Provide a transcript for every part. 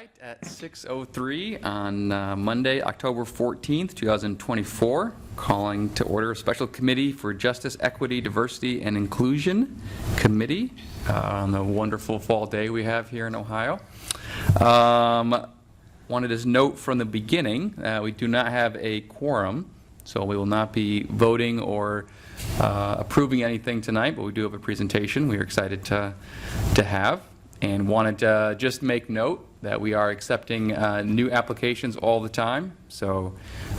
right, at 6:03 on Monday, October 14th, 2024, calling to order a special committee for Justice, Equity, Diversity, and Inclusion Committee on the wonderful fall day we have here in Ohio. Wanted to note from the beginning, we do not have a quorum, so we will not be voting or approving anything tonight, but we do have a presentation we are excited to have. And wanted to just make note that we are accepting new applications all the time. So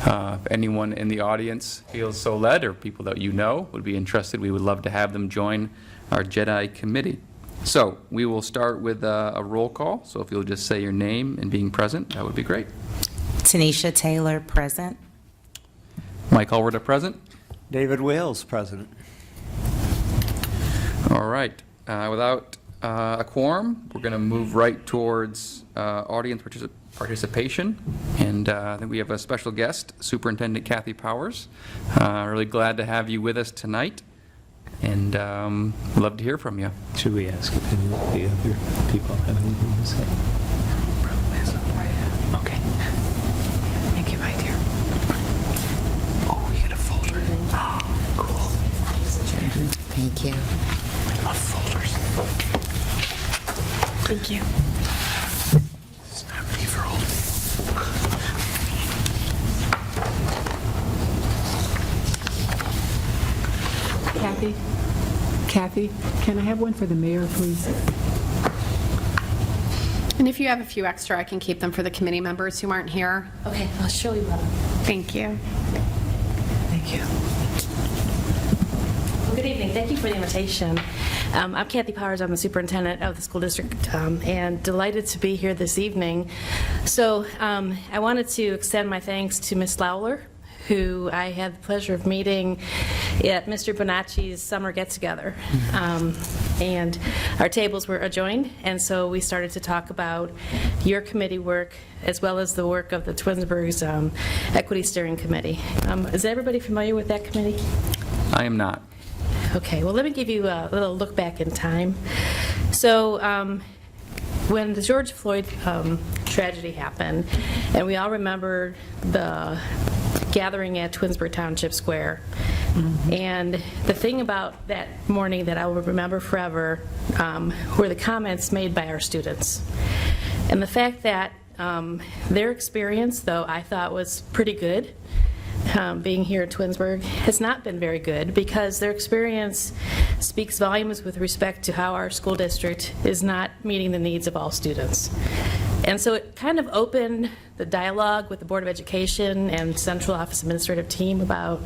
if anyone in the audience feels so led, or people that you know would be interested, we would love to have them join our JEDI committee. So we will start with a roll call. So if you'll just say your name and being present, that would be great. Tanisha Taylor, present. Mike Allward, present. David Wales, present. All right. Without a quorum, we're going to move right towards audience participation, and I think we have a special guest, Superintendent Kathy Powers. Really glad to have you with us tonight, and love to hear from you. Should we ask if any of the other people have anything to say? Okay. Thank you, my dear. Oh, we get a folder. Oh, cool. Thank you. I love folders. Thank you. It's not ready for old. Kathy, can I have one for the mayor, please? And if you have a few extra, I can keep them for the committee members who aren't here. Okay, I'll show you one. Thank you. Thank you. Well, good evening. Thank you for the invitation. I'm Kathy Powers. I'm the superintendent of the school district, and delighted to be here this evening. So I wanted to extend my thanks to Ms. Lowler, who I had the pleasure of meeting at Mr. Bonacci's summer get-together. And our tables were adjoined, and so we started to talk about your committee work as well as the work of the Twinsburg's Equity Steering Committee. Is everybody familiar with that committee? I am not. Okay, well, let me give you a little look back in time. So when the George Floyd tragedy happened, and we all remember the gathering at Twinsburg Township Square, and the thing about that morning that I will remember forever were the comments made by our students. And the fact that their experience, though I thought was pretty good, being here at Twinsburg, has not been very good, because their experience speaks volumes with respect to how our school district is not meeting the needs of all students. And so it kind of opened the dialogue with the Board of Education and Central Office Administrative team about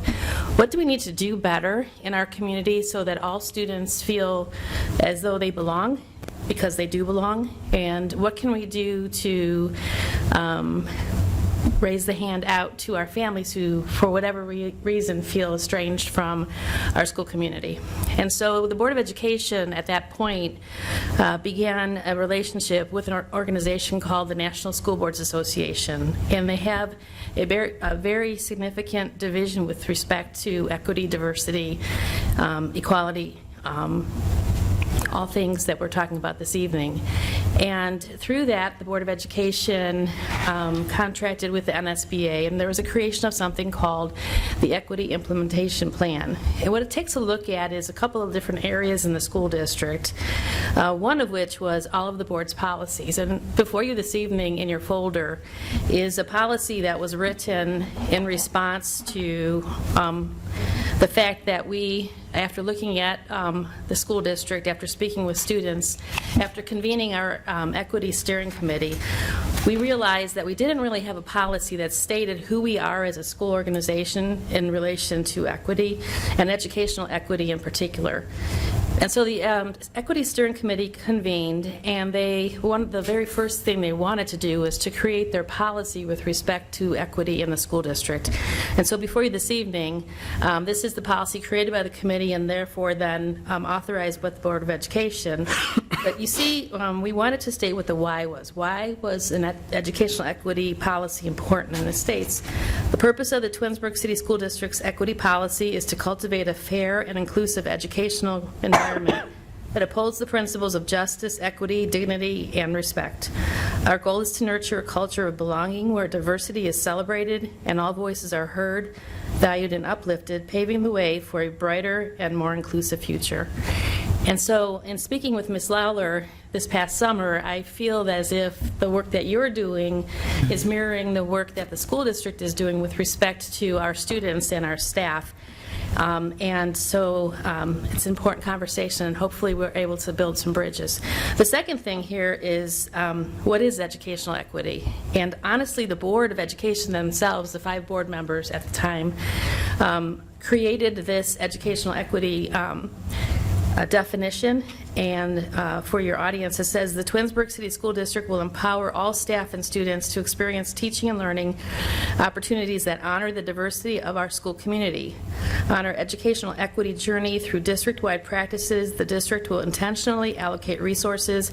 what do we need to do better in our community so that all students feel as though they belong, because they do belong, and what can we do to raise the hand out to our families who, for whatever reason, feel estranged from our school community. And so the Board of Education at that point began a relationship with an organization called the National School Boards Association, and they have a very significant division with respect to equity, diversity, equality, all things that we're talking about this evening. And through that, the Board of Education contracted with the NSBA, and there was a creation of something called the Equity Implementation Plan. And what it takes a look at is a couple of different areas in the school district, one of which was all of the board's policies. And before you this evening in your folder is a policy that was written in response to the fact that we, after looking at the school district, after speaking with students, after convening our equity steering committee, we realized that we didn't really have a policy that stated who we are as a school organization in relation to equity, and educational equity in particular. And so the Equity Steering Committee convened, and the very first thing they wanted to do was to create their policy with respect to equity in the school district. And so before you this evening, this is the policy created by the committee and therefore then authorized by the Board of Education. But you see, we wanted to state what the why was. Why was an educational equity policy important? And it states, the purpose of the Twinsburg City School District's equity policy is to cultivate a fair and inclusive educational environment that upholds the principles of justice, equity, dignity, and respect. Our goal is to nurture a culture of belonging where diversity is celebrated and all voices are heard, valued, and uplifted, paving the way for a brighter and more inclusive future. And so, in speaking with Ms. Lawler this past summer, I feel as if the work that you're doing is mirroring the work that the school district is doing with respect to our students and our staff. And so it's an important conversation, and hopefully we're able to build some bridges. The second thing here is what is educational equity? And honestly, the Board of Education themselves, the 5 board members at the time, created this educational equity definition. And for your audience, it says the Twinsburg City School District will empower all staff and students to experience teaching and learning opportunities that honor the diversity of our school community. On our educational equity journey through district-wide practices, the district will intentionally allocate resources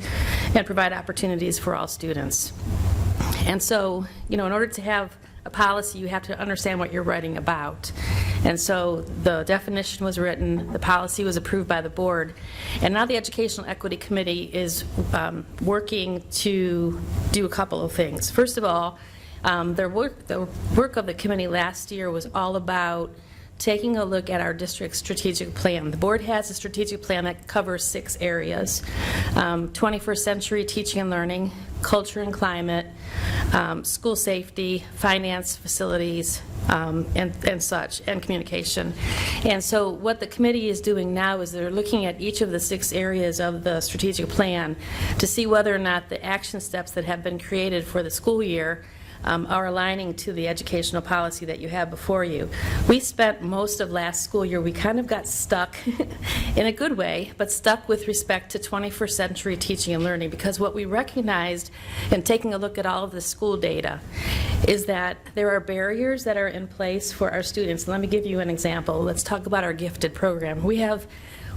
and provide opportunities for all students. And so, in order to have a policy, you have to understand what you're writing about. And so the definition was written, the policy was approved by the board, and now the Educational Equity Committee is working to do a couple of things. First of all, the work of the committee last year was all about taking a look at our district's strategic plan. The board has a strategic plan that covers 6 areas: 21st century teaching and learning, culture and climate, school safety, finance, facilities, and such, and communication. And so what the committee is doing now is they're looking at each of the 6 areas of the strategic plan to see whether or not the action steps that have been created for the school year are aligning to the educational policy that you have before you. We spent most of last school year, we kind of got stuck in a good way, but stuck with respect to 21st century teaching and learning, because what we recognized in taking a look at all of the school data is that there are barriers that are in place for our students. Let me give you an example. Let's talk about our gifted program. We have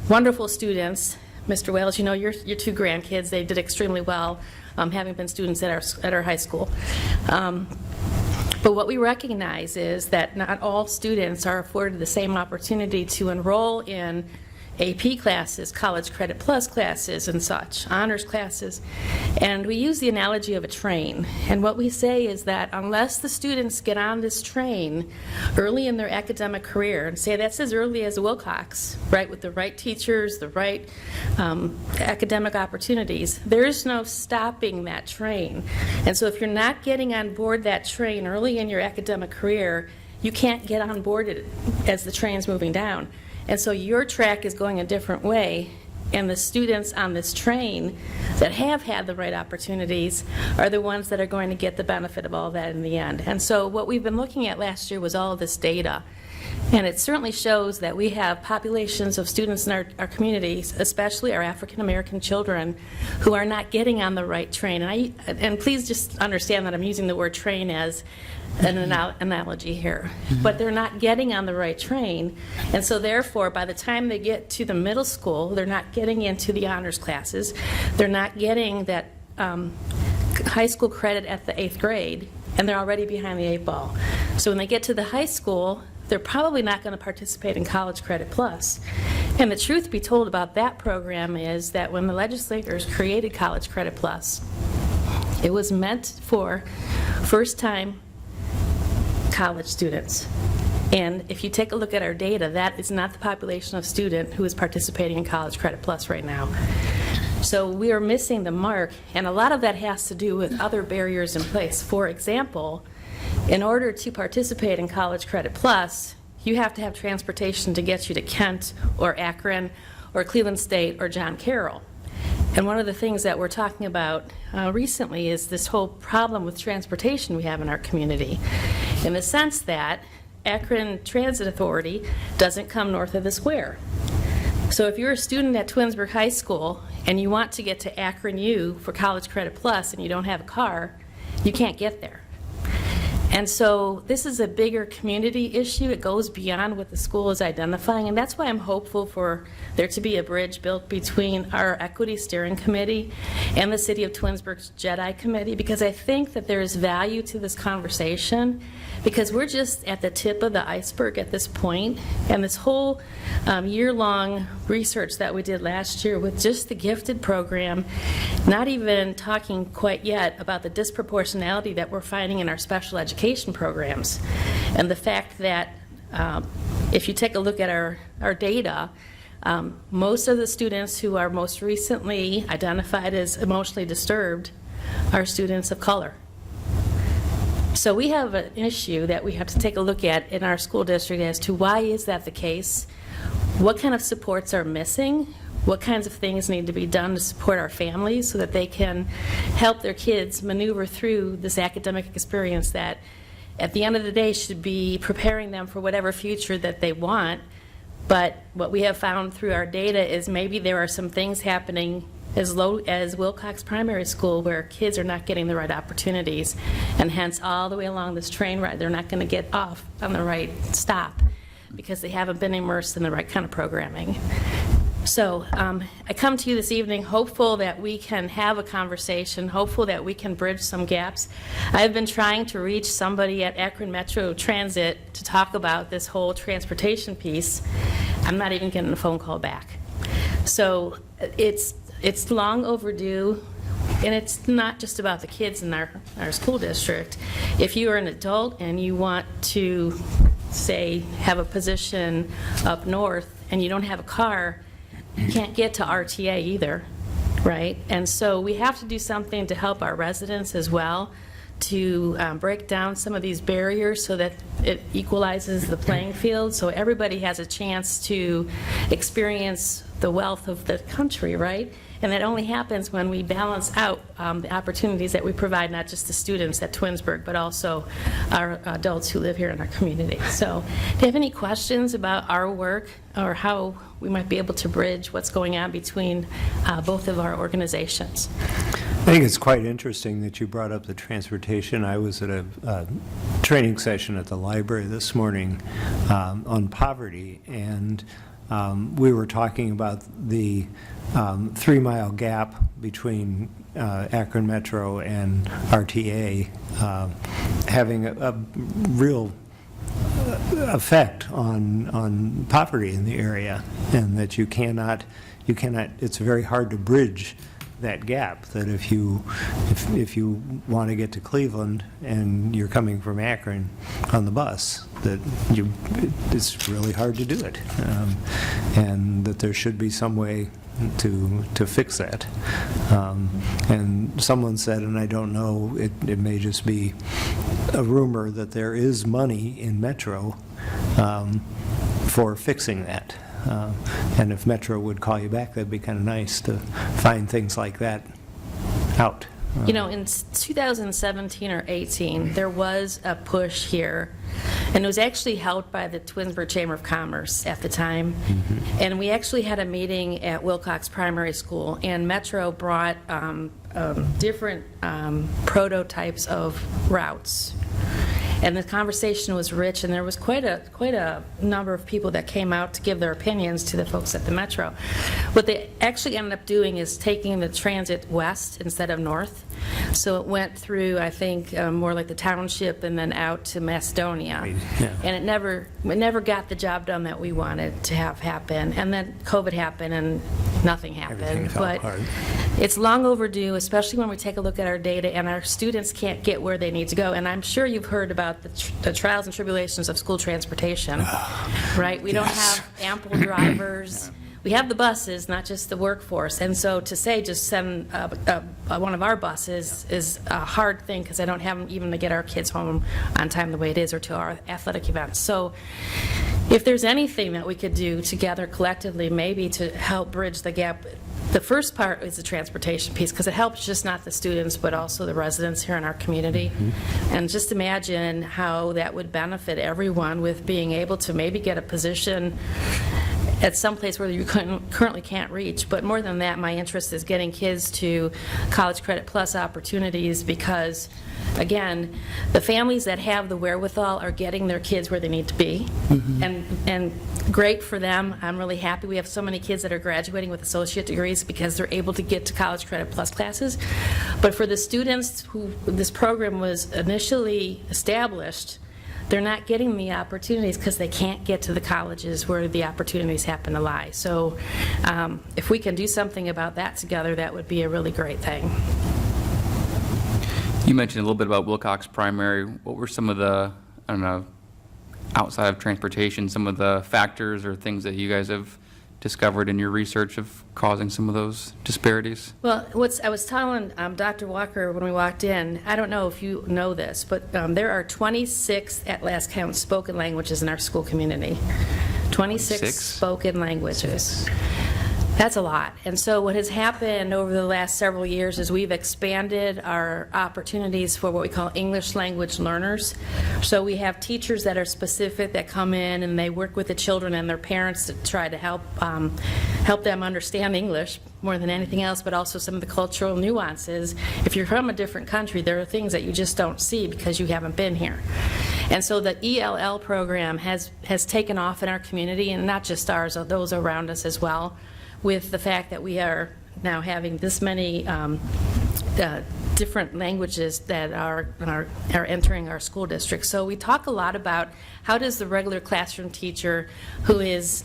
wonderful students. Mr. Wales, your 2 grandkids, they did extremely well, having been students at our high school. But what we recognize is that not all students are afforded the same opportunity to enroll in AP classes, college credit plus classes and such, honors classes. And we use the analogy of a train. And what we say is that unless the students get on this train early in their academic career, and say that's as early as Wilcox, right, with the right teachers, the right academic opportunities, there is no stopping that train. And so if you're not getting on board that train early in your academic career, you can't get on board it as the train's moving down. And so your track is going a different way, and the students on this train that have had the right opportunities are the ones that are going to get the benefit of all that in the end. And so what we've been looking at last year was all of this data. And it certainly shows that we have populations of students in our communities, especially our African American children, who are not getting on the right train. And please just understand that I'm using the word train as an analogy here. But they're not getting on the right train, and so therefore by the time they get to the middle school, they're not getting into the honors classes, they're not getting that high school credit at the 8th grade, and they're already behind the 8 ball. So when they get to the high school, they're probably not going to participate in College Credit Plus. And the truth be told about that program is that when the legislators created College Credit Plus, it was meant for first-time college students. And if you take a look at our data, that is not the population of student who is participating in College Credit Plus right now. So we are missing the mark, and a lot of that has to do with other barriers in place. For example, in order to participate in College Credit Plus, you have to have transportation to get you to Kent or Akron or Cleveland State or John Carroll. And one of the things that we're talking about recently is this whole problem with transportation we have in our community, in the sense that Akron Transit Authority doesn't come north of the square. So if you're a student at Twinsburg High School and you want to get to Akron U for College Credit Plus and you don't have a car, you can't get there. And so this is a bigger community issue. It goes beyond what the school is identifying, and that's why I'm hopeful for there to be a bridge built between our Equity Steering Committee and the City of Twinsburg's JEDI Committee, because I think that there is value to this conversation, because we're just at the tip of the iceberg at this point, and this whole year-long research that we did last year with just the gifted program, not even talking quite yet about the disproportionality that we're finding in our special education programs, and the fact that if you take a look at our data, most of the students who are most recently identified as emotionally disturbed are students of color. So we have an issue that we have to take a look at in our school district as to why is that the case, what kind of supports are missing, what kinds of things need to be done to support our families so that they can help their kids maneuver through this academic experience that at the end of the day should be preparing them for whatever future that they want. But what we have found through our data is maybe there are some things happening as low as Wilcox Primary School where kids are not getting the right opportunities, and hence all the way along this train ride they're not going to get off on the right stop because they haven't been immersed in the right kind of programming. So I come to you this evening hopeful that we can have a conversation, hopeful that we can bridge some gaps. I've been trying to reach somebody at Akron Metro Transit to talk about this whole transportation piece. I'm not even getting a phone call back. So it's long overdue, and it's not just about the kids in our school district. If you are an adult and you want to, say, have a position up north and you don't have a car, you can't get to RTA either, right? And so we have to do something to help our residents as well, to break down some of these barriers so that it equalizes the playing field, so everybody has a chance to experience the wealth of the country, right? And that only happens when we balance out the opportunities that we provide, not just the students at Twinsburg, but also our adults who live here in our community. So do you have any questions about our work or how we might be able to bridge what's going on between both of our organizations? I think it's quite interesting that you brought up the transportation. I was at a training session at the library this morning on poverty, and we were talking about the 3-mile gap between Akron Metro and RTA having a real effect on poverty in the area, and that you cannot, it's very hard to bridge that gap, that if you want to get to Cleveland and you're coming from Akron on the bus, that it's really hard to do it, and that there should be some way to fix that. And someone said, and I don't know, it may just be a rumor, that there is money in Metro for fixing that. And if Metro would call you back, that'd be kind of nice to find things like that out. You know, in 2017 or 18, there was a push here, and it was actually held by the Twinsburg Chamber of Commerce at the time. Mm-hmm. And we actually had a meeting at Wilcox Primary School, and Metro brought different prototypes of routes. And the conversation was rich, and there was quite a number of people that came out to give their opinions to the folks at the Metro. What they actually ended up doing is taking the transit west instead of north. So it went through, I think, more like the township and then out to Macedonia. Yeah. And it never got the job done that we wanted to have happen. And then COVID happened and nothing happened. Everything fell but apart. It's long overdue, especially when we take a look at our data and our students can't get where they need to go. And I'm sure you've heard about the trials and tribulations of school transportation, right? We don't have ample drivers. We have the buses, not just the workforce. And so to say just send one of our buses is a hard thing, because I don't have them even to get our kids home on time the way it is, or to our athletic events. So if there's anything that we could do together collectively, maybe to help bridge the gap, the first part is the transportation piece, because it helps just not the students, but also the residents here in our community. Mm-hmm. And just imagine how that would benefit everyone with being able to maybe get a position at some place where you currently can't reach. But more than that, my interest is getting kids to College Credit Plus opportunities because, again, the families that have the wherewithal are getting their kids where they need to be. And great for them. I'm really happy we have so many kids that are graduating with associate degrees because they're able to get to College Credit Plus classes. But for the students who this program was initially established, they're not getting the opportunities because they can't get to the colleges where the opportunities happen to lie. So if we can do something about that together, that would be a really great thing. You mentioned a little bit about Wilcox Primary. What were some of the, I don't know, outside of transportation, some of the factors or things that you guys have discovered in your research of causing some of those disparities? Well, I was telling Dr. Walker when we walked in, I don't know if you know this, but there are 26, at last count, spoken languages in our school community. 26 spoken languages. That's a lot. And so what has happened over the last several years is we've expanded our opportunities for what we call English language learners. So we have teachers that are specific that come in and they work with the children and their parents to try to help them understand English more than anything else, but also some of the cultural nuances. If you're from a different country, there are things that you just don't see because you haven't been here. And so the ELL program has taken off in our community, and not just ours, those around us as well, with the fact that we are now having this many different languages that are entering our school district. So we talk a lot about how does the regular classroom teacher who is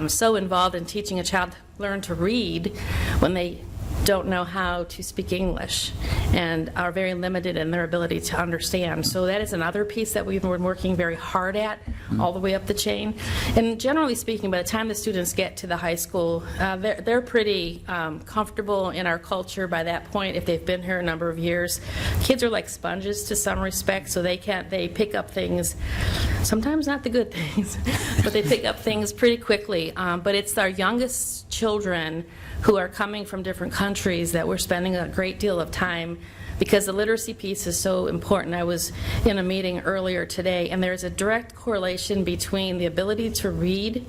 so involved in teaching a child learn to read when they don't know how to speak English and are very limited in their ability to understand. So that is another piece that we've been working very hard at all the way up the chain. And generally speaking, by the time the students get to the high school, they're pretty comfortable in our culture by that point if they've been here a number of years. Kids are like sponges to some respect, so they pick up things, sometimes not the good things, but they pick up things pretty quickly. But it's our youngest children who are coming from different countries that we're spending a great deal of time because the literacy piece is so important. I was in a meeting earlier today, and there's a direct correlation between the ability to read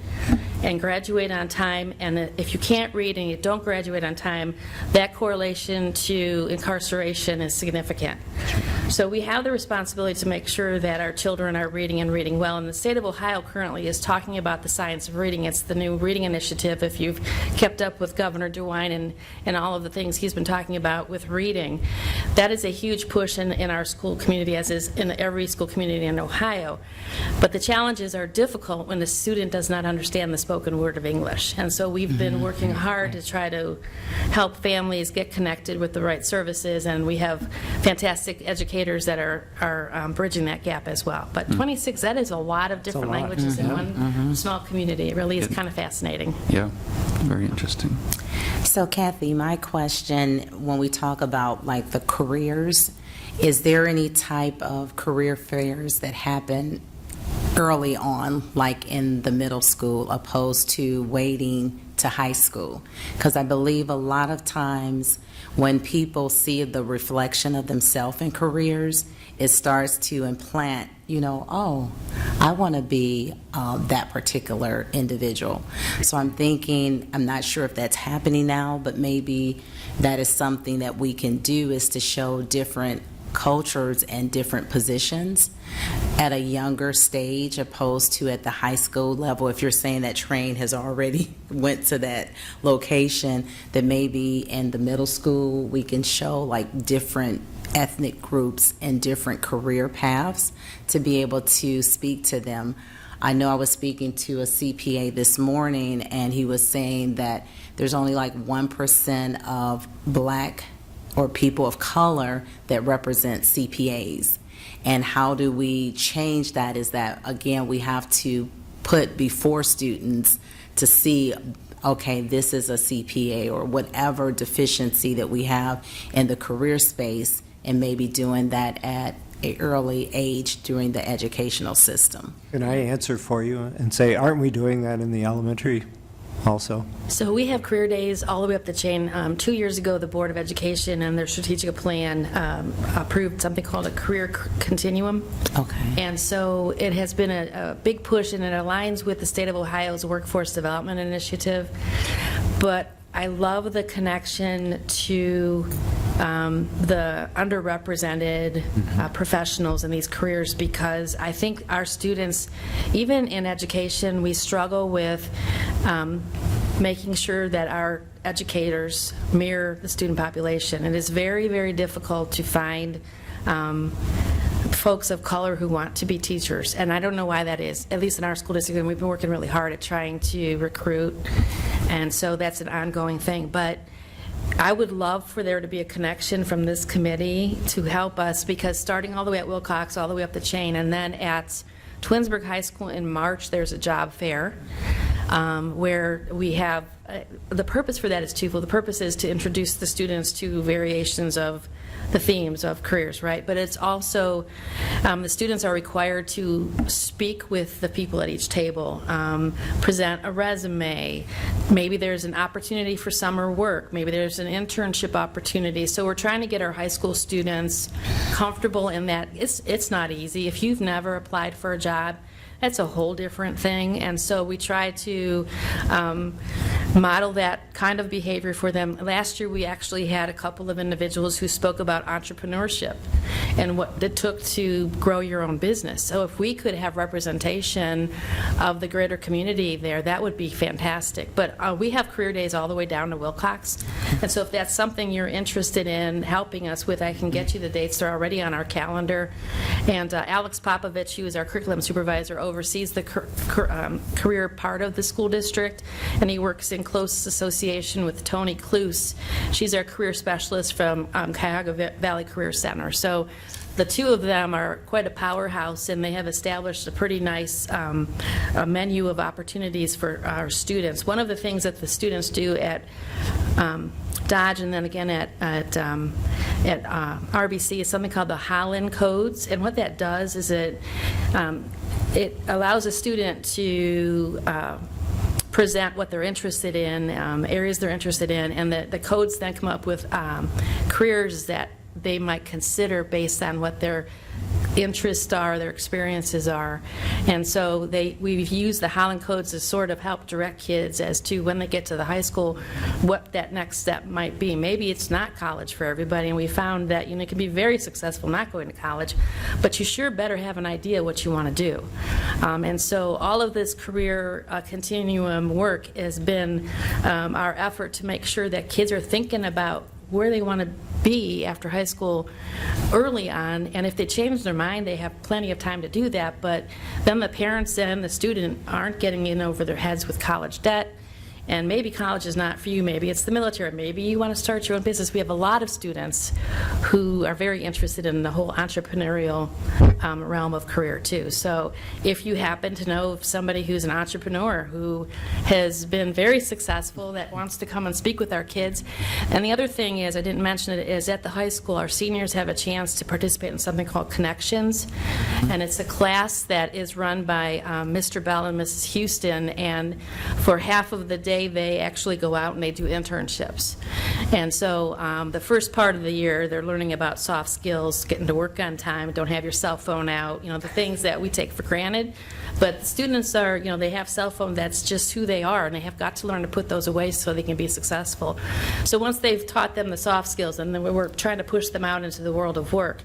and graduate on time, and if you can't read and you don't graduate on time, that correlation to incarceration is significant. So we have the responsibility to make sure that our children are reading and reading well, and the state of Ohio currently is talking about the science of reading. It's the new reading initiative, if you've kept up with Governor DeWine and all of the things he's been talking about with reading. That is a huge push in our school community, as is in every school community in Ohio. But the challenges are difficult when the student does not understand the spoken word of English. And so we've been working hard to try to help families get connected with the right services, and we have fantastic educators that are bridging that gap as well. But 26, that is a lot of different languages in one small community. It really is kind of fascinating. Yeah, very interesting. So Kathy, my question, when we talk about like the careers, is there any type of career fairs that happen early on, like in the middle school, opposed to waiting to high school? Because I believe a lot of times when people see the reflection of themselves in careers, it starts to implant, oh, I want to be that particular individual. So I'm thinking, I'm not sure if that's happening now, but maybe that is something that we can do, is to show different cultures and different positions at a younger stage opposed to at the high school level. If you're saying that train has already went to that location, that maybe in the middle school we can show like different ethnic groups and different career paths to be able to speak to them. I know I was speaking to a CPA this morning, and he was saying that there's only like 1% of black or people of color that represent CPAs. And how do we change that? Is that, again, we have to put before students to see, okay, this is a CPA, or whatever deficiency that we have in the career space, and maybe doing that at an early age during the educational system. Can I answer for you and say, aren't we doing that in the elementary also? So we have career days all the way up the chain. 2 years ago, the Board of Education and their strategic plan approved something called a career continuum. Okay. And so it has been a big push, and it aligns with the state of Ohio's workforce development initiative. But I love the connection to the underrepresented professionals in these careers, because I think our students, even in education, we struggle with making sure that our educators mirror the student population. It is very, very difficult to find folks of color who want to be teachers, and I don't know why that is, at least in our school district, and we've been working really hard at trying to recruit, and so that's an ongoing thing. But I would love for there to be a connection from this committee to help us, because starting all the way at Wilcox, all the way up the chain, and then at Twinsburg High School in March, there's a job fair where we have, the purpose for that is twofold. The purpose is to introduce the students to variations of the themes of careers, right? But it's also, the students are required to speak with the people at each table, present a resume. Maybe there's an opportunity for summer work. Maybe there's an internship opportunity. So we're trying to get our high school students comfortable in that. It's not easy. If you've never applied for a job, that's a whole different thing. And so we try to model that kind of behavior for them. Last year, we actually had a couple of individuals who spoke about entrepreneurship and what it took to grow your own business. So if we could have representation of the greater community there, that would be fantastic. But we have career days all the way down to Wilcox. And so if that's something you're interested in helping us with, I can get you the dates. They're already on our calendar. And Alex Popovich, who is our curriculum supervisor, oversees the career part of the school district, and he works in close association with Tony Cluse. She's our career specialist from Cuyahoga Valley Career Center. So the two of them are quite a powerhouse, and they have established a pretty nice a menu of opportunities for our students. One of the things that the students do at Dodge and then again at RBC is something called the Holland Codes, and what that does is it allows a student to present what they're interested in, areas they're interested in, and the codes then come up with careers that they might consider based on what their interests are, their experiences are. And so we've used the Holland Codes to sort of help direct kids as to when they get to the high school what that next step might be. Maybe it's not college for everybody, and we found that you can be very successful not going to college, but you sure better have an idea what you want to do. And so all of this career continuum work has been our effort to make sure that kids are thinking about where they want to be after high school early on, and if they change their mind, they have plenty of time to do that, but then the parents and the student aren't getting in over their heads with college debt, and maybe college is not for you, maybe it's the military, maybe you want to start your own business. We have a lot of students who are very interested in the whole entrepreneurial realm of career too. So if you happen to know of somebody who's an entrepreneur who has been very successful that wants to come and speak with our kids. And the other thing is, I didn't mention it, is at the high school our seniors have a chance to participate in something called Connections, and it's a class that is run by Mr. Bell and Mrs. Houston, and for half of the day they actually go out and they do internships. And so the first part of the year they're learning about soft skills, getting to work on time, don't have your cell phone out, the things that we take for granted. But the students are, they have cell phones, that's just who they are, and they have got to learn to put those away so they can be successful. So once they've taught them the soft skills, and then we're trying to push them out into the world of work.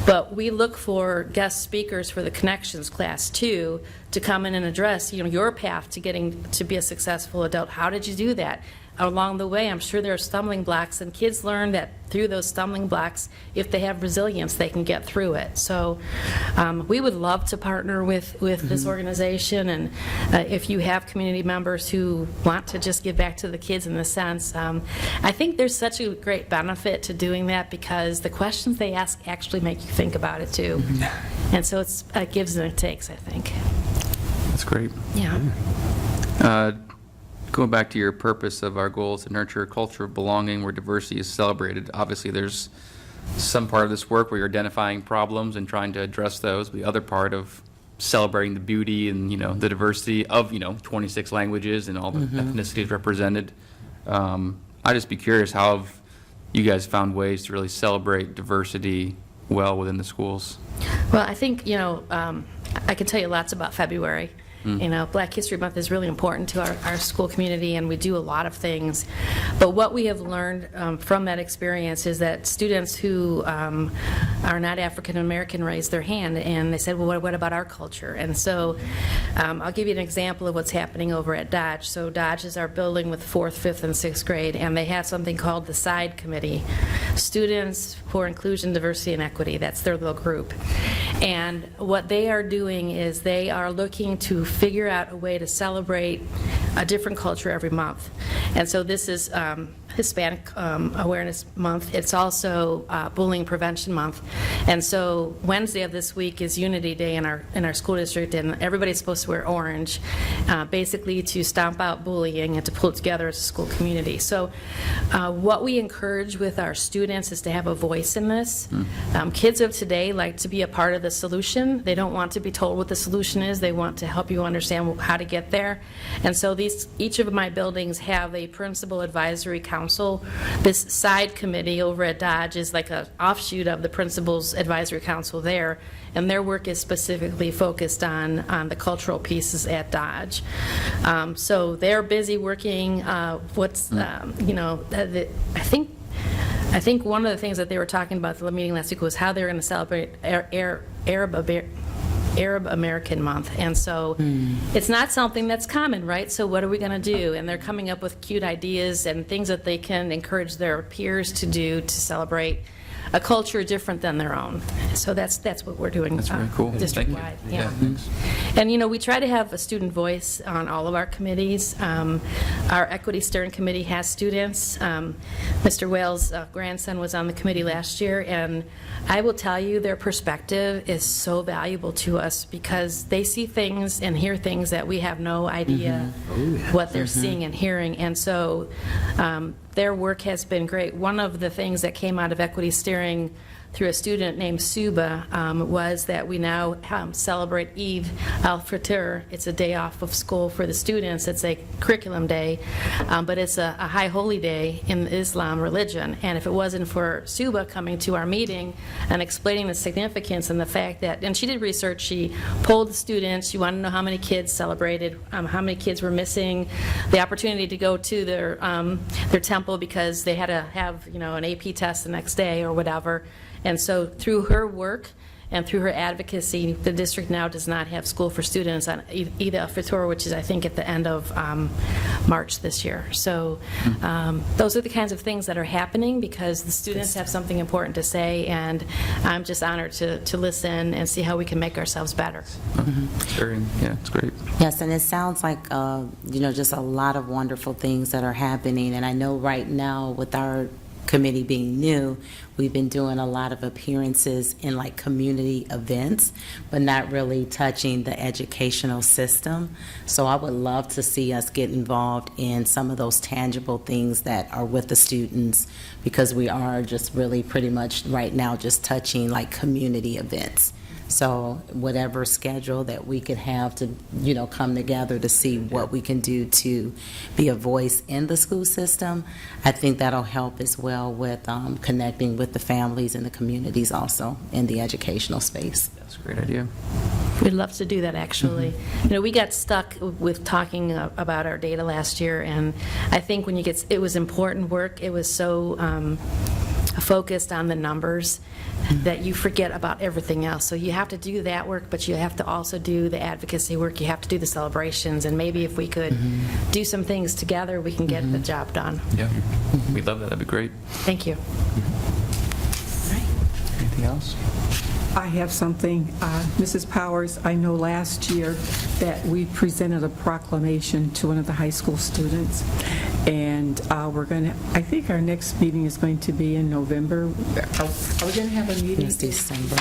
But we look for guest speakers for the Connections class too, to come in and address, your path to getting to be a successful adult. How did you do that? Along the way, I'm sure there are stumbling blocks, and kids learn that through those stumbling blocks, if they have resilience, they can get through it. So we would love to partner with this organization, and if you have community members who want to just give back to the kids in this sense, I think there's such a great benefit to doing that, because the questions they ask actually make you think about it too. And so it's gives and it takes, I think. That's great. Yeah. Going back to your purpose of our goals to nurture a culture of belonging where diversity is celebrated, obviously there's some part of this work where you're identifying problems and trying to address those. The other part of celebrating the beauty and, the diversity of, 26 languages and all the ethnicities represented. I'd just be curious, how have you guys found ways to really celebrate diversity well within the schools? Well, I think, I can tell you lots about February. Black History Month is really important to our school community, and we do a lot of things. But what we have learned from that experience is that students who are not African American raised their hand, and they said, well, what about our culture? And so I'll give you an example of what's happening over at Dodge. So Dodge is our building with 4th, 5th, and 6th grade, and they have something called the SIDE Committee, Students for Inclusion, Diversity, and Equity. That's their little group. And what they are doing is they are looking to figure out a way to celebrate a different culture every month. And so this is Hispanic Awareness Month. It's also Bullying Prevention Month. And so Wednesday of this week is Unity Day in our school district, and everybody's supposed to wear orange, basically to stomp out bullying and to pull it together as a school community. So what we encourage with our students is to have a voice in this. Kids of today like to be a part of the solution. They don't want to be told what the solution is. They want to help you understand how to get there. And so each of my buildings have a principal advisory council. This SIDE committee over at Dodge is like an offshoot of the principal's advisory council there, and their work is specifically focused on the cultural pieces at Dodge. So they're busy working I think one of the things that they were talking about at the meeting last week was how they're going to celebrate Arab American Month. And so it's not something that's common, right? So what are we going to do? And they're coming up with cute ideas and things that they can encourage their peers to do to celebrate a culture different than their own. So that's what we're doing. That's very cool. District-wide. Thank you. Yeah. Thanks. And we try to have a student voice on all of our committees. Our Equity Steering Committee has students. Mr. Wales' grandson was on the committee last year, and I will tell you their perspective is so valuable to us because they see things and hear things that we have no idea what they're seeing and hearing. And so their work has been great. One of the things that came out of Equity Steering through a student named Suba was that we now celebrate Eid al-Fitr. It's a day off of school for the students. It's a curriculum day, but it's a high holy day in the Islam religion. And if it wasn't for Suba coming to our meeting and explaining the significance and the fact that, and she did research, she polled the students, she wanted to know how many kids celebrated, how many kids were missing the opportunity to go to their temple because they had to have an AP test the next day or whatever. And so through her work and through her advocacy, the district now does not have school for students on Eid al-Fitr, which is, I think, at the end of March this year. So those are the kinds of things that are happening because the students have something important to say, and I'm just honored to listen and see how we can make ourselves better. It's great. Yes, and it sounds like, just a lot of wonderful things that are happening. And I know right now with our committee being new, we've been doing a lot of appearances in like community events, but not really touching the educational system. So I would love to see us get involved in some of those tangible things that are with the students, because we are just really pretty much right now just touching like community events. So whatever schedule that we could have to, come together to see what we can do to be a voice in the school system, I think that'll help as well with connecting with the families and the communities also in the educational space. That's a great idea. We'd love to do that, actually. We got stuck with talking about our data last year, and I think when it was important work. It was so focused on the numbers that you forget about everything else. So you have to do that work, but you have to also do the advocacy work. You have to do the celebrations, and maybe if we could do some things together, we can get the job done. Yeah, we'd love that. That'd be great. Thank you. Anything else? I have something. Mrs. Powers, I know last year that we presented a proclamation to one of the high school students, and I think our next meeting is going to be in November. Are we going to have a meeting? It's December.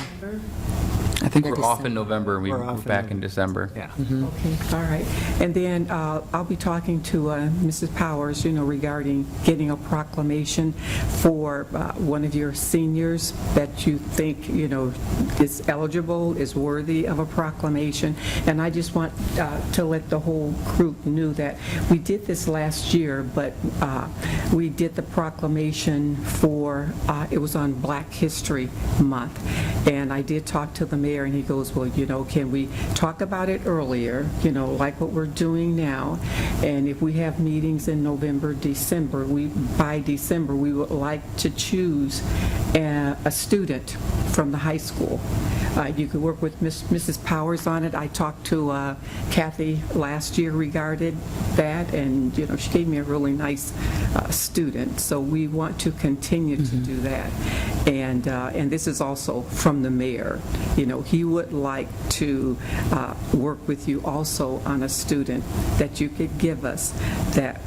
I think The we're off in December. November, and We're we're off in back in November. December. Yeah. Okay, all right. And then I'll be talking to Mrs. Powers, regarding getting a proclamation for one of your seniors that you think, is eligible, is worthy of a proclamation. And I just want to let the whole group know that we did this last year, but we did the proclamation for, it was on Black History Month. And I did talk to the mayor, and he goes, well, can we talk about it earlier, like what we're doing now? And if we have meetings in November, December, by December, we would like to choose a student from the high school. You could work with Mrs. Powers on it. I talked to Kathy last year regarding that, and she gave me a really nice student. So we want to continue to do that. And this is also from the mayor. He would like to work with you also on a student that you could give us that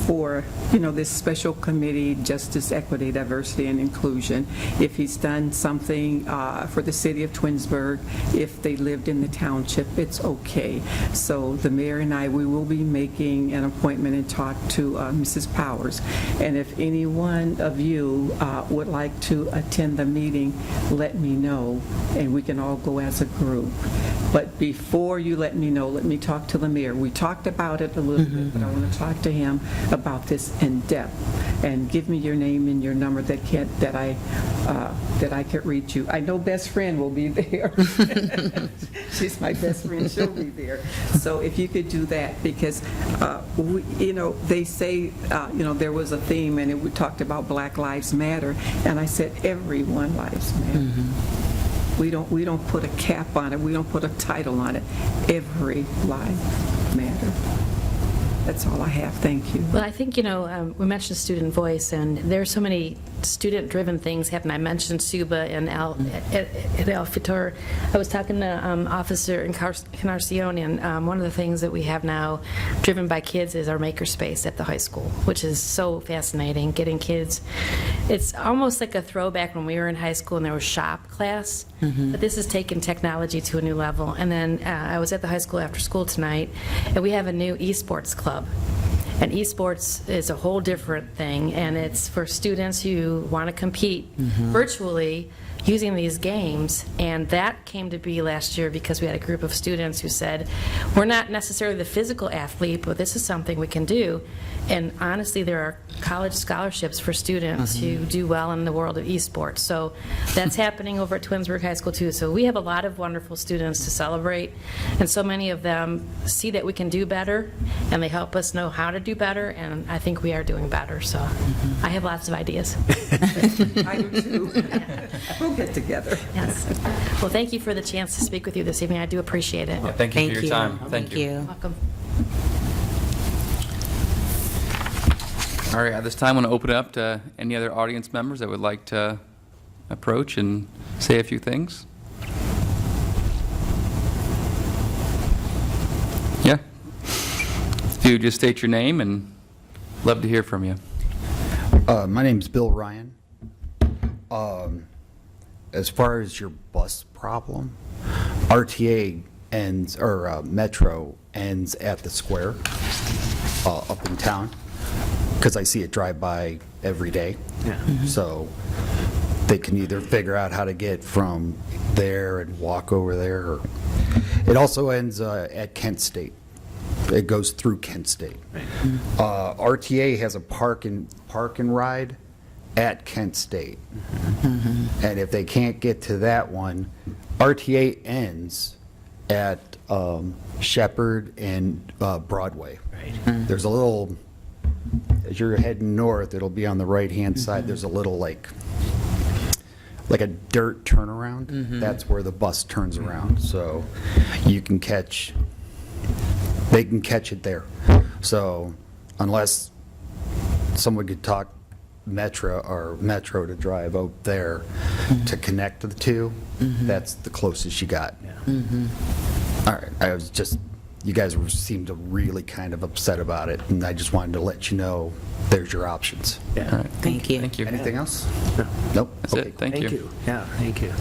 for this special committee, Justice, Equity, Diversity, and Inclusion. If he's done something for the city of Twinsburg, if they lived in the township, it's okay. So the mayor and I, we will be making an appointment and talk to Mrs. Powers. And if any one of you would like to attend the meeting, let me know, and we can all go as a group. But before you let me know, let me talk to the mayor. We talked about it a little bit, but I want to talk to him about this in depth. And give me your name and your number that I could reach you. I know best friend will be there. She's my best friend. She'll be there. So if you could do that, because they say there was a theme, and we talked about Black Lives Matter, and I said everyone lives matter. We don't put a cap on it. We don't put a title on it. Every life matters. That's all I have. Thank you. Well, I think, we mentioned student voice, and there are so many student-driven things happen. I mentioned SUBA and at El Fitor. I was talking to Officer Encarnacion, and one of the things that we have now driven by kids is our makerspace at the high school, which is so fascinating, getting kids. It's almost like a throwback when we were in high school and there was shop class, but this has taken technology to a new level. And then I was at the high school after school tonight, and we have a new esports club. And esports is a whole different thing, and it's for students who want to compete virtually using these games. And that came to be last year because we had a group of students who said, we're not necessarily the physical athlete, but this is something we can do. And honestly, there are college scholarships for students who do well in the world of esports. So that's happening over at Twinsburg High School too. So we have a lot of wonderful students to celebrate, and so many of them see that we can do better, and they help us know how to do better, and I think we are doing better. So I have lots of ideas. I do too. We'll get together. Yes. Well, thank you for the chance to speak with you this evening. I do appreciate it. Yeah, thank you for your time. Thank you. Welcome. All right, at this time, I want to open it up to any other audience members that would like to approach and say a few things. Yeah. If you would just state your name, and love to hear from you. My name's Bill Ryan. As far as your bus problem, RTA ends, or Metro ends at the square up in town, because I see it drive by every day. Yeah. So they can either figure out how to get from there and walk over there, or it also ends at Kent State. It goes through Kent State. RTA has a park and ride at Kent State. And if they can't get to that one, RTA ends at Shepherd and Broadway. There's a little, as you're heading north, it'll be on the right-hand side, there's a little like a dirt turnaround. That's where the bus turns around. So you can catch, they can catch it there. So unless someone could talk Metro to drive out there to connect the two, that's the closest you got. All right, I was just, you guys seemed really kind of upset about it, and I just wanted to let you know there's your options. Yeah. All right. Thank you. Thank you. Anything else? No. Nope. That's Okay. it. Thank you. Yeah, thank you.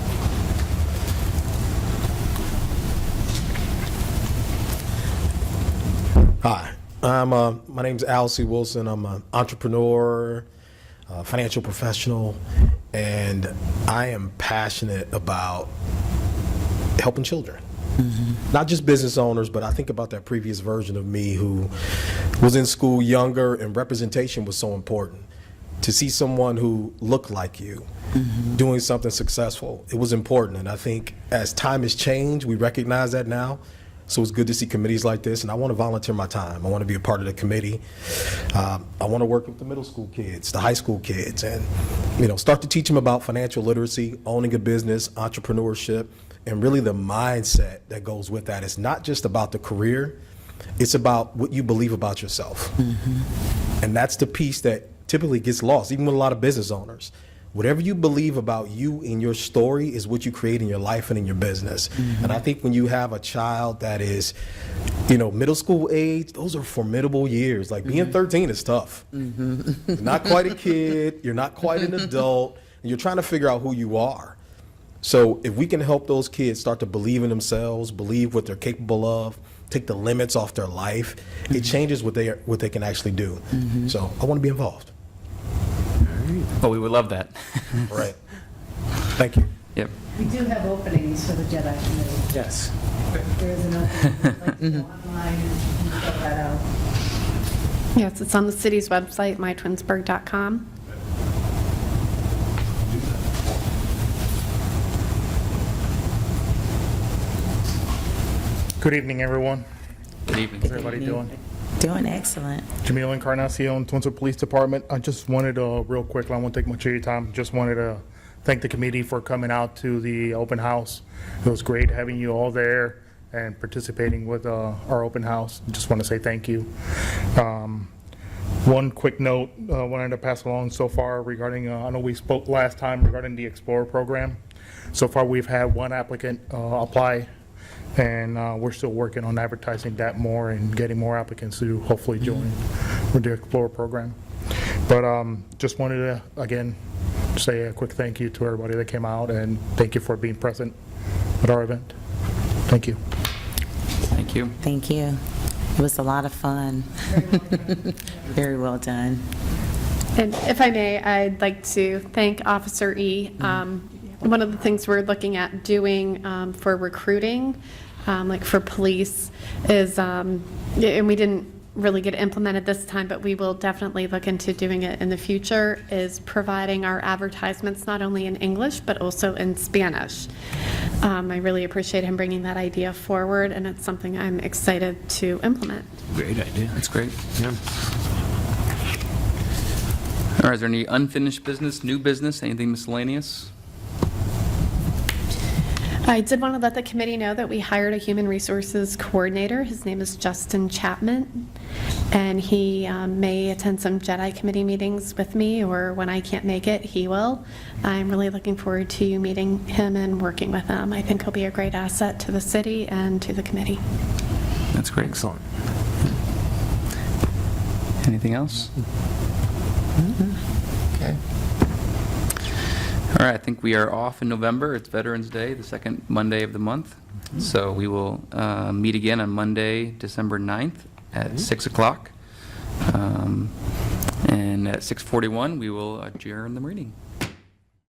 Hi, my name's Al C. Wilson. I'm an entrepreneur, financial professional, and I am passionate about helping children. Not just business owners, but I think about that previous version of me who was in school younger, and representation was so important. To see someone who looked like you doing something successful, it was important. And I think as time has changed, we recognize that now. So it's good to see committees like this, and I want to volunteer my time. I want to be a part of the committee. I want to work with the middle school kids, the high school kids, and start to teach them about financial literacy, owning a business, entrepreneurship, and really the mindset that goes with that. It's not just about the career, it's about what you believe about yourself. And that's the piece that typically gets lost, even with a lot of business owners. Whatever you believe about you and your story is what you create in your life and in your business. And I think when you have a child that is, middle school age, those are formidable years. Like being 13 is tough. You're not quite a kid, you're not quite an adult, and you're trying to figure out who you are. So if we can help those kids start to believe in themselves, believe what they're capable of, take the limits off their life, it changes what they can actually do. So I want to be involved. Well, we would love that. Right. Thank you. Yep. We do have openings for the Jedi Committee. Yes. There is an opening. If you'd like to go online and fill that out. Yes, it's on the city's website, mytwinsburg.com. Good evening, everyone. Good evening. How's everybody doing? Doing excellent. Jamil Encarnacion, Twinsburg Police Department. I just wanted to, real quick, I won't take much of your time, just wanted to thank the committee for coming out to the open house. It was great having you all there and participating with our open house. Just want to say thank you. One quick note, wanted to pass along so far regarding, I know we spoke last time regarding the Explorer program. So far, we've had one applicant apply, and we're still working on advertising that more and getting more applicants to hopefully join with the Explorer program. But just wanted to, again, say a quick thank you to everybody that came out, and thank you for being present at our event. Thank you. Thank you. Thank you. It was a lot of fun. Very well done. And if I may, I'd like to thank Officer E. One of the things we're looking at doing for recruiting, like for police, is, and we didn't really get it implemented this time, but we will definitely look into doing it in the future, is providing our advertisements not only in English, but also in Spanish. I really appreciate him bringing that idea forward, and it's something I'm excited to implement. Great idea. That's great. Yeah. All right, is there any unfinished business, new business, anything miscellaneous? I did want to let the committee know that we hired a human resources coordinator. His name is Justin Chapman, and he may attend some Jedi committee meetings with me, or when I can't make it, he will. I'm really looking forward to meeting him and working with him. I think he'll be a great asset to the city and to the committee. That's great. Excellent. Anything else? Okay. All right, I think we are off in November. It's Veterans Day, the second Monday of the month. So we will meet again on Monday, December 9th at 6 o'clock. And at 6:41, we will adjourn the meeting.